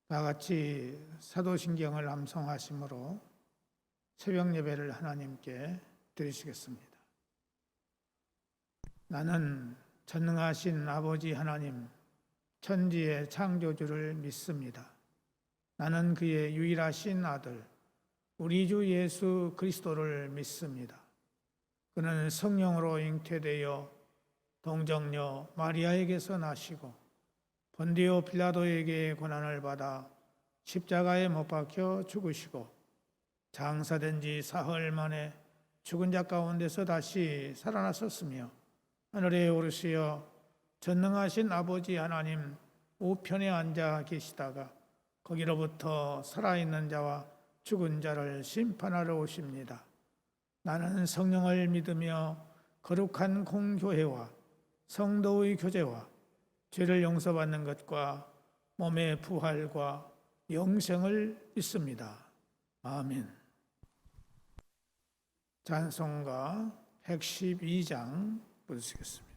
다 같이 사도신경을 암송하심으로 새벽 예배를 하나님께 드리시겠습니다. 나는 전능하신 아버지 하나님, 천지의 창조주를 믿습니다. 나는 그의 유일하신 아들, 우리 주 예수 그리스도를 믿습니다. 그는 성령으로 잉태되어 동정녀 마리아에게서 나시고 본디오 빌라도에게 고난을 받아 십자가에 못 박혀 죽으시고 장사된 지 사흘 만에 죽은 자 가운데서 다시 살아나셨으며 하늘에 오르시어 전능하신 아버지 하나님 우편에 앉아 계시다가 거기로부터 살아있는 자와 죽은 자를 심판하러 오십니다. 나는 성령을 믿으며 거룩한 공교회와 성도의 교제와 죄를 용서받는 것과 몸의 부활과 영생을 믿습니다. 아멘. 찬송가 112장 부르시겠습니다.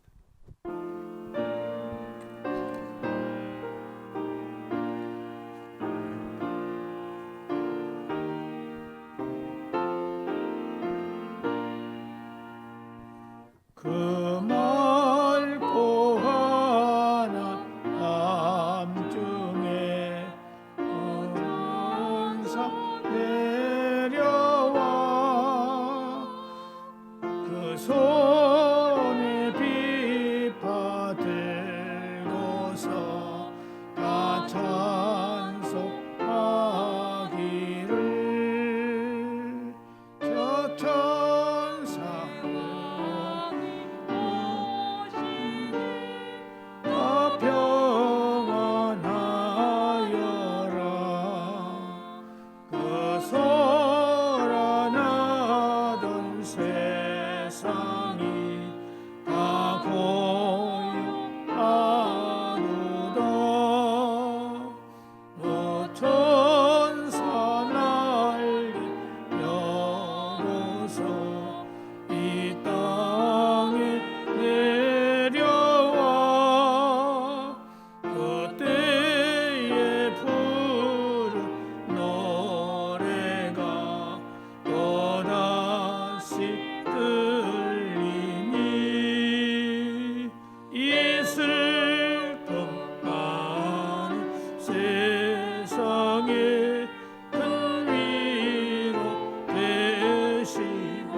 그 멀고 환한 밤중에 천사 내려와 그 손에 비파 들고서 다 찬송하기를 저 천사는 그 소란하던 세상이 다 고요하도다. 그 천사 날리려고서 이 땅에 내려와 그때에 부른 노래가 또다시 들리니 이 슬픔 많은 세상에 큰 위로 되시며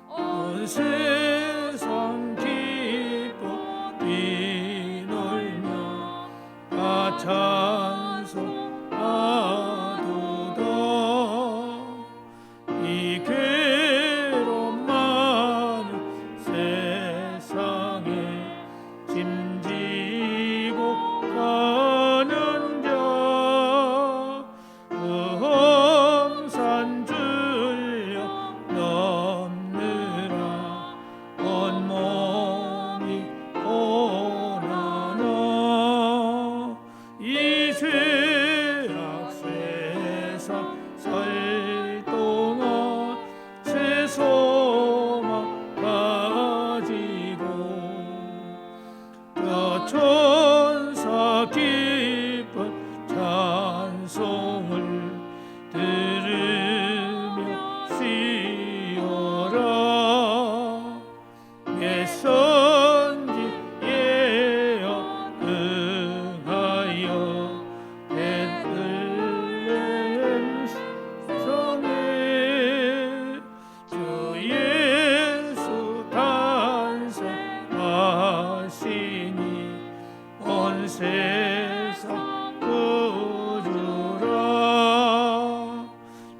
온 세상 기뻐 뛰놀며 다 찬송하도다. 이 괴로움 많은 세상에 짐지고 가는 자 그 험산 줄려 넘느라 온몸이 고난하 이 죄악 세상 살 동안 새 소망 가지고 저 천사 깊은 찬송을 들으며 쉬어라. 내 선지 예언 응하여 베들레헴 성에 주 예수 탄생하시니 온 세상 구주라.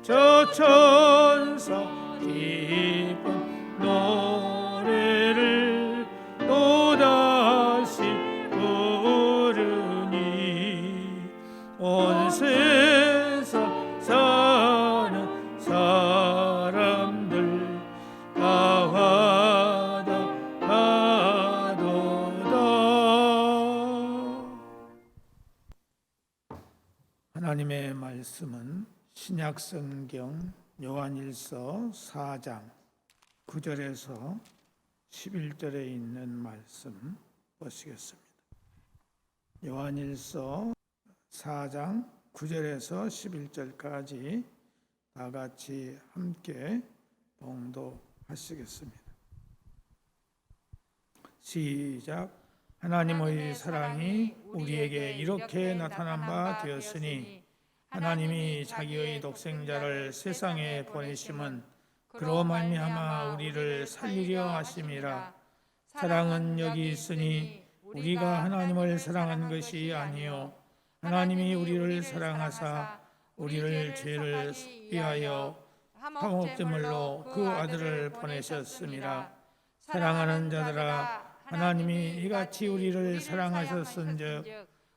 저 천사 기쁜 노래를 또다시 부르니 온 세상 사는 사람들 다 화답하도다. 하나님의 말씀은 신약성경 요한일서 4장 9절에서 11절에 있는 말씀 보시겠습니다. 요한일서 4장 9절에서 11절까지 다 같이 함께 봉독하시겠습니다. 시작. 하나님의 사랑이 우리에게 이렇게 나타난 바 되었으니 하나님이 자기의 독생자를 세상에 보내심은 그로 말미암아 우리를 살리려 하심이라. 사랑은 여기 있으니 우리가 하나님을 사랑한 것이 아니요 하나님이 우리를 사랑하사 우리를 죄를 위하여 화목제물로 그 아들을 보내셨음이라. 사랑하는 자들아, 하나님이 이같이 우리를 사랑하셨은즉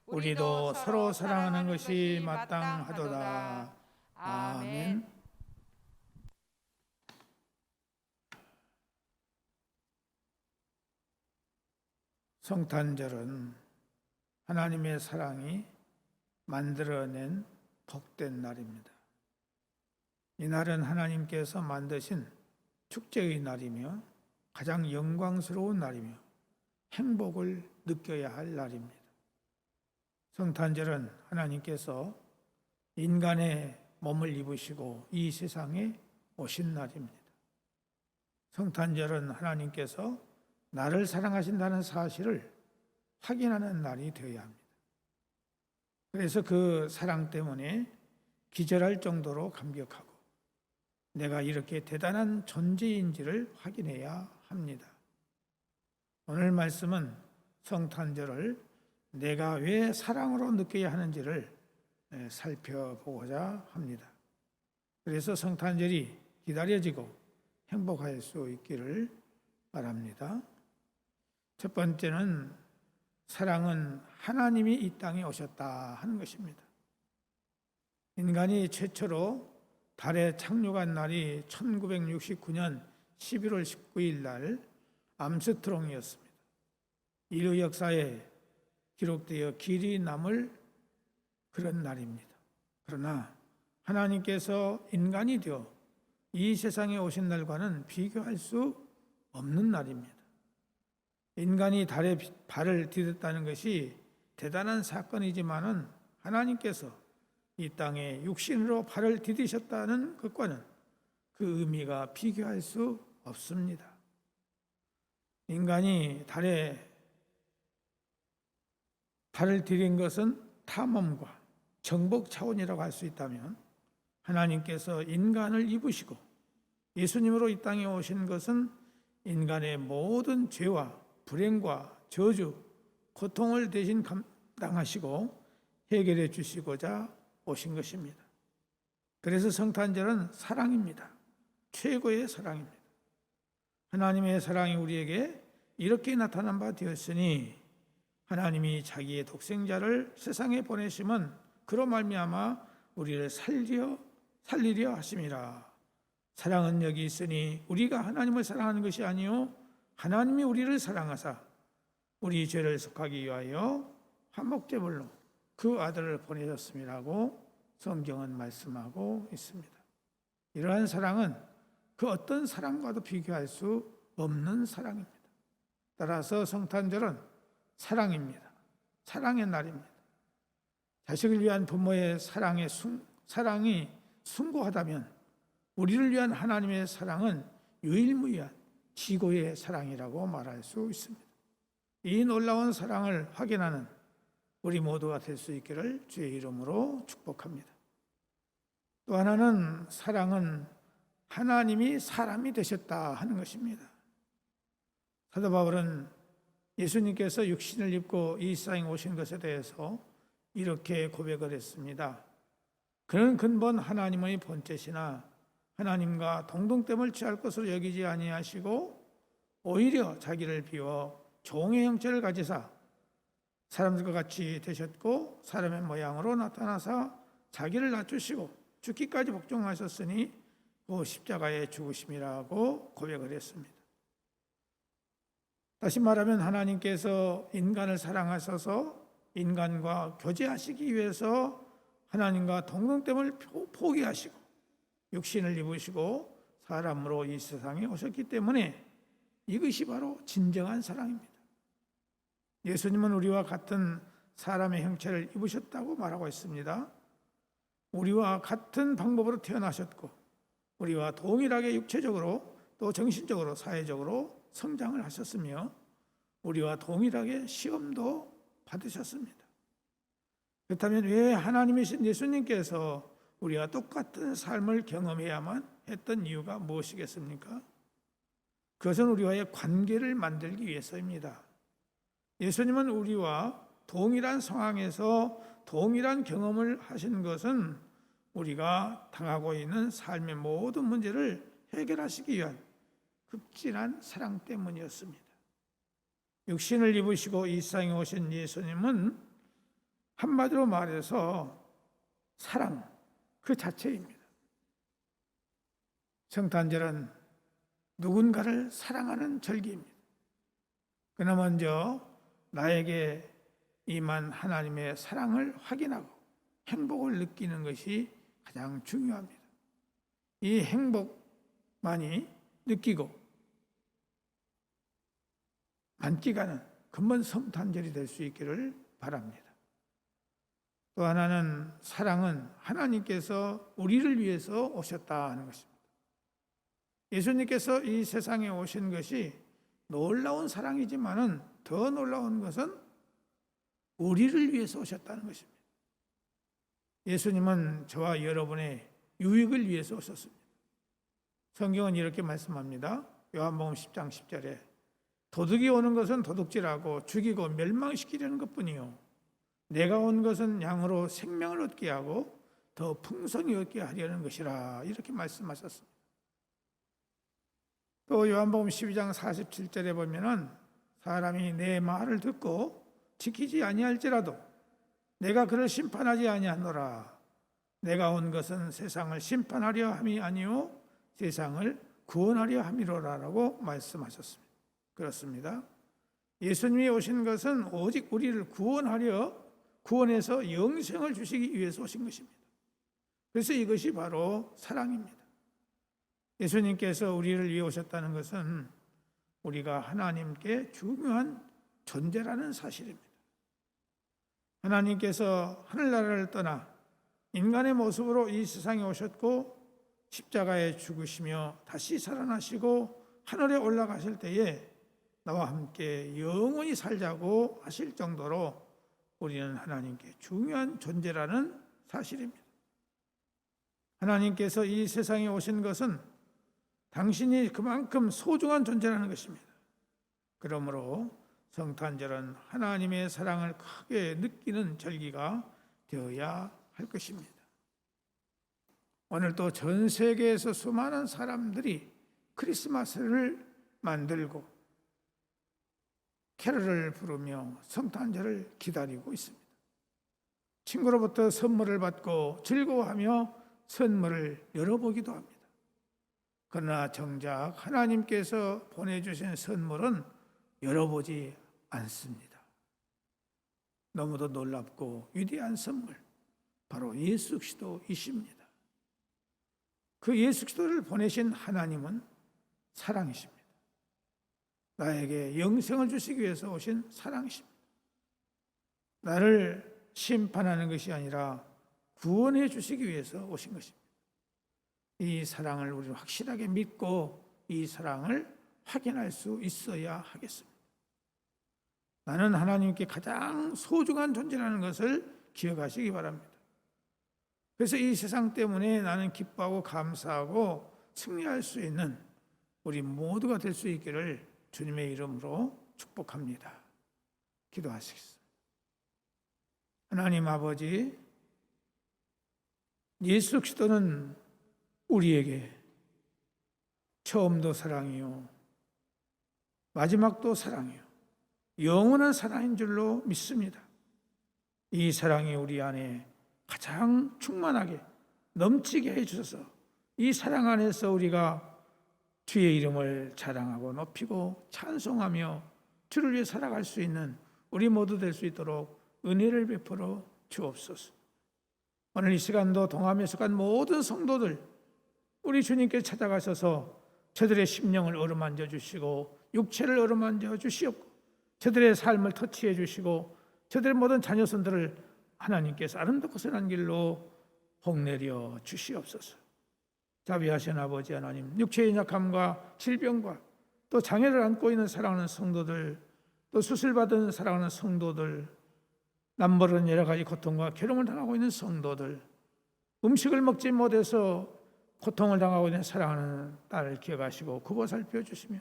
우리도 서로 사랑하는 것이 마땅하도다. 아멘. 성탄절은 하나님의 사랑이 만들어낸 복된 날입니다. 이 날은 하나님께서 만드신 축제의 날이며 가장 영광스러운 날이며 행복을 느껴야 할 날입니다. 성탄절은 하나님께서 인간의 몸을 입으시고 이 세상에 오신 날입니다. 성탄절은 하나님께서 나를 사랑하신다는 사실을 확인하는 날이 되어야 합니다. 그래서 그 사랑 때문에 기절할 정도로 감격하고 내가 이렇게 대단한 존재인지를 확인해야 합니다. 오늘 말씀은 성탄절을 내가 왜 사랑으로 느껴야 하는지를 살펴보고자 합니다. 그래서 성탄절이 기다려지고 행복할 수 있기를 바랍니다. 첫 번째는 사랑은 하나님이 이 땅에 오셨다 하는 것입니다. 인간이 최초로 달에 착륙한 날이 1969년 11월 19일 날 암스트롱이었습니다. 인류 역사에 기록되어 길이 남을 그런 날입니다. 그러나 하나님께서 인간이 되어 이 세상에 오신 날과는 비교할 수 없는 날입니다. 인간이 달에 발을 디뎠다는 것이 대단한 사건이지만은 하나님께서 이 땅에 육신으로 발을 디디셨다는 것과는 그 의미가 비교할 수 없습니다. 인간이 달에 발을 디딘 것은 탐험과 정복 차원이라고 할 수 있다면 하나님께서 인간을 입으시고 예수님으로 이 땅에 오신 것은 인간의 모든 죄와 불행과 저주, 고통을 대신 감당하시고 해결해 주시고자 오신 것입니다. 그래서 성탄절은 사랑입니다. 최고의 사랑입니다. 하나님의 사랑이 우리에게 이렇게 나타난 바 되었으니 하나님이 자기의 독생자를 세상에 보내심은 그로 말미암아 우리를 살리려 하심이라. 사랑은 여기 있으니 우리가 하나님을 사랑하는 것이 아니요 하나님이 우리를 사랑하사 우리 죄를 속하기 위하여 화목제물로 그 아들을 보내셨음이라고 성경은 말씀하고 있습니다. 이러한 사랑은 그 어떤 사랑과도 비교할 수 없는 사랑입니다. 따라서 성탄절은 사랑입니다. 사랑의 날입니다. 자식을 위한 부모의 사랑이 숭고하다면 우리를 위한 하나님의 사랑은 유일무이한 지고의 사랑이라고 말할 수 있습니다. 이 놀라운 사랑을 확인하는 우리 모두가 될 수 있기를 주의 이름으로 축복합니다. 또 하나는 사랑은 하나님이 사람이 되셨다 하는 것입니다. 사도 바울은 예수님께서 육신을 입고 이 세상에 오신 것에 대해서 이렇게 고백을 했습니다. 그는 근본 하나님의 본체시나 하나님과 동등됨을 취할 것으로 여기지 아니하시고 오히려 자기를 비워 종의 형체를 가지사 사람들과 같이 되셨고 사람의 모양으로 나타나사 자기를 낮추시고 죽기까지 복종하셨으니 그 십자가의 죽으심이라고 고백을 했습니다. 다시 말하면 하나님께서 인간을 사랑하셔서 인간과 교제하시기 위해서 하나님과 동등됨을 포기하시고 육신을 입으시고 사람으로 이 세상에 오셨기 때문에 이것이 바로 진정한 사랑입니다. 예수님은 우리와 같은 사람의 형체를 입으셨다고 말하고 있습니다. 우리와 같은 방법으로 태어나셨고 우리와 동일하게 육체적으로 또 정신적으로 사회적으로 성장을 하셨으며 우리와 동일하게 시험도 받으셨습니다. 그렇다면 왜 하나님이신 예수님께서 우리와 똑같은 삶을 경험해야만 했던 이유가 무엇이겠습니까? 그것은 우리와의 관계를 만들기 위해서입니다. 예수님은 우리와 동일한 상황에서 동일한 경험을 하신 것은 우리가 당하고 있는 삶의 모든 문제를 해결하시기 위한 극진한 사랑 때문이었습니다. 육신을 입으시고 이 세상에 오신 예수님은 한마디로 말해서 사랑 그 자체입니다. 성탄절은 누군가를 사랑하는 절기입니다. 그러나 먼저 나에게 임한 하나님의 사랑을 확인하고 행복을 느끼는 것이 가장 중요합니다. 이 행복만이 느끼고 만끽하는 근본 성탄절이 될 수 있기를 바랍니다. 또 하나는 사랑은 하나님께서 우리를 위해서 오셨다 하는 것입니다. 예수님께서 이 세상에 오신 것이 놀라운 사랑이지만은 더 놀라운 것은 우리를 위해서 오셨다는 것입니다. 예수님은 저와 여러분의 유익을 위해서 오셨습니다. 성경은 이렇게 말씀합니다. 요한복음 10장 10절에 도둑이 오는 것은 도둑질하고 죽이고 멸망시키려는 것뿐이요 내가 온 것은 양으로 생명을 얻게 하고 더 풍성히 얻게 하려는 것이라 이렇게 말씀하셨습니다. 또 요한복음 12장 47절에 보면은 사람이 내 말을 듣고 지키지 아니할지라도 내가 그를 심판하지 아니하노라. 내가 온 것은 세상을 심판하려 함이 아니요 세상을 구원하려 함이로라라고 말씀하셨습니다. 그렇습니다. 예수님이 오신 것은 오직 우리를 구원해서 영생을 주시기 위해서 오신 것입니다. 그래서 이것이 바로 사랑입니다. 예수님께서 우리를 위해 오셨다는 것은 우리가 하나님께 중요한 존재라는 사실입니다. 하나님께서 하늘나라를 떠나 인간의 모습으로 이 세상에 오셨고 십자가에 죽으시며 다시 살아나시고 하늘에 올라가실 때에 나와 함께 영원히 살자고 하실 정도로 우리는 하나님께 중요한 존재라는 사실입니다. 하나님께서 이 세상에 오신 것은 당신이 그만큼 소중한 존재라는 것입니다. 그러므로 성탄절은 하나님의 사랑을 크게 느끼는 절기가 되어야 할 것입니다. 오늘 또 전 세계에서 수많은 사람들이 크리스마스를 만들고 캐럴을 부르며 성탄절을 기다리고 있습니다. 친구로부터 선물을 받고 즐거워하며 선물을 열어보기도 합니다. 그러나 정작 하나님께서 보내주신 선물은 열어보지 않습니다. 너무도 놀랍고 위대한 선물, 바로 예수 그리스도이십니다. 그 예수 그리스도를 보내신 하나님은 사랑이십니다. 나에게 영생을 주시기 위해서 오신 사랑이십니다. 나를 심판하는 것이 아니라 구원해 주시기 위해서 오신 것입니다. 이 사랑을 우리는 확실하게 믿고 이 사랑을 확인할 수 있어야 하겠습니다. 나는 하나님께 가장 소중한 존재라는 것을 기억하시기 바랍니다. 그래서 이 세상 때문에 나는 기뻐하고 감사하고 승리할 수 있는 우리 모두가 될 수 있기를 주님의 이름으로 축복합니다. 기도하시겠습니다. 하나님 아버지, 예수 그리스도는 우리에게 처음도 사랑이요 마지막도 사랑이요 영원한 사랑인 줄로 믿습니다. 이 사랑이 우리 안에 가장 충만하게 넘치게 해주셔서 이 사랑 안에서 우리가 주의 이름을 자랑하고 높이고 찬송하며 주를 위해 살아갈 수 있는 우리 모두 될 수 있도록 은혜를 베풀어 주옵소서. 오늘 이 시간도 동함에 속한 모든 성도들 우리 주님께 찾아가셔서 저들의 심령을 어루만져 주시고 육체를 어루만져 주시옵고 저들의 삶을 터치해 주시고 저들의 모든 자녀손들을 하나님께서 아름답고 선한 길로 복내려 주시옵소서. 자비하신 아버지 하나님, 육체의 약함과 질병과 또 장애를 안고 있는 사랑하는 성도들, 또 수술받은 사랑하는 성도들, 남모르는 여러 가지 고통과 괴로움을 당하고 있는 성도들, 음식을 먹지 못해서 고통을 당하고 있는 사랑하는 딸을 기억하시고 굽어 살펴주시며,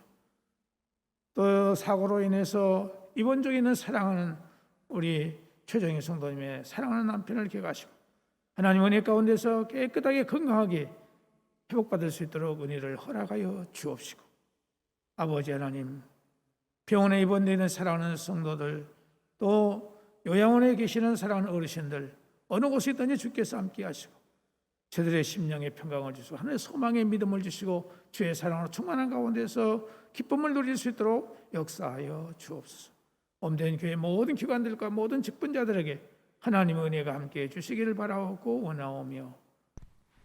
또 사고로 인해서 입원 중에 있는 사랑하는 우리 최정희 성도님의 사랑하는 남편을 기억하시고, 하나님 은혜 가운데서 깨끗하게 건강하게 회복받을 수 있도록 은혜를 허락하여 주옵시고, 아버지 하나님, 병원에 입원되어 있는 사랑하는 성도들, 또 요양원에 계시는 사랑하는 어르신들, 어느 곳에 있든지 주께서 함께 하시고 저들의 심령에 평강을 주시고 하늘의 소망의 믿음을 주시고 주의 사랑으로 충만한 가운데서 기쁨을 누릴 수 있도록 역사하여 주옵소서. 온된 교회 모든 기관들과 모든 직분자들에게 하나님의 은혜가 함께해 주시기를 바라옵고 원하오며,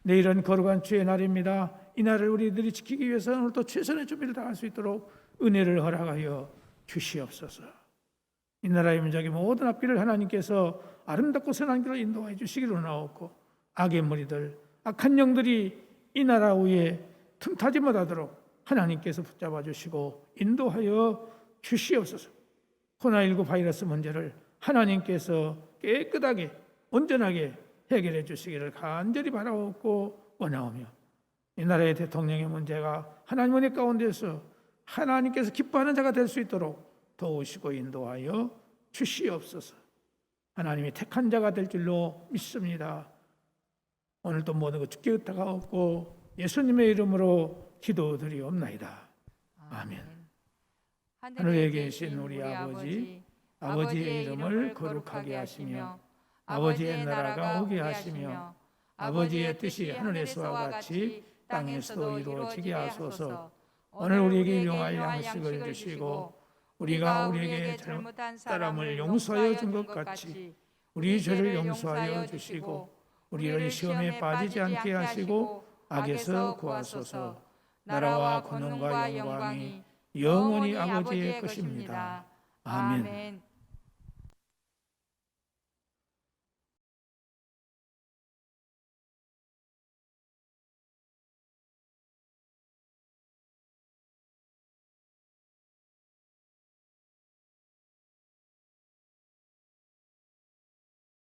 내일은 거룩한 주의 날입니다. 이 날을 우리들이 지키기 위해서 오늘 또 최선의 준비를 다할 수 있도록 은혜를 허락하여 주시옵소서. 이 나라의 민족의 모든 앞길을 하나님께서 아름답고 선한 길로 인도하여 주시기를 원하옵고, 악의 무리들, 악한 영들이 이 나라 위에 틈타지 못하도록 하나님께서 붙잡아 주시고 인도하여 주시옵소서. 코로나19 바이러스 문제를 하나님께서 깨끗하게 온전하게 해결해 주시기를 간절히 바라옵고 원하오며, 이 나라의 대통령의 문제가 하나님 은혜 가운데서 하나님께서 기뻐하는 자가 될 수 있도록 도우시고 인도하여 주시옵소서. 하나님이 택한 자가 될 줄로 믿습니다. 오늘도 모든 것 주께 의탁하옵고 예수님의 이름으로 기도드리옵나이다. 아멘. 하늘에 계신 우리 아버지, 아버지의 이름을 거룩하게 하시며 아버지의 나라가 오게 하시며 아버지의 뜻이 하늘에서와 같이 땅에서도 이루어지게 하소서. 오늘 우리에게 일용할 양식을 주시고 우리가 우리에게 잘못한 사람을 용서하여 준 것 같이 우리 죄를 용서하여 주시고 우리를 시험에 빠지지 않게 하시고 악에서 구하소서. 나라와 권능과 영광이 영원히 아버지의 것입니다. 아멘.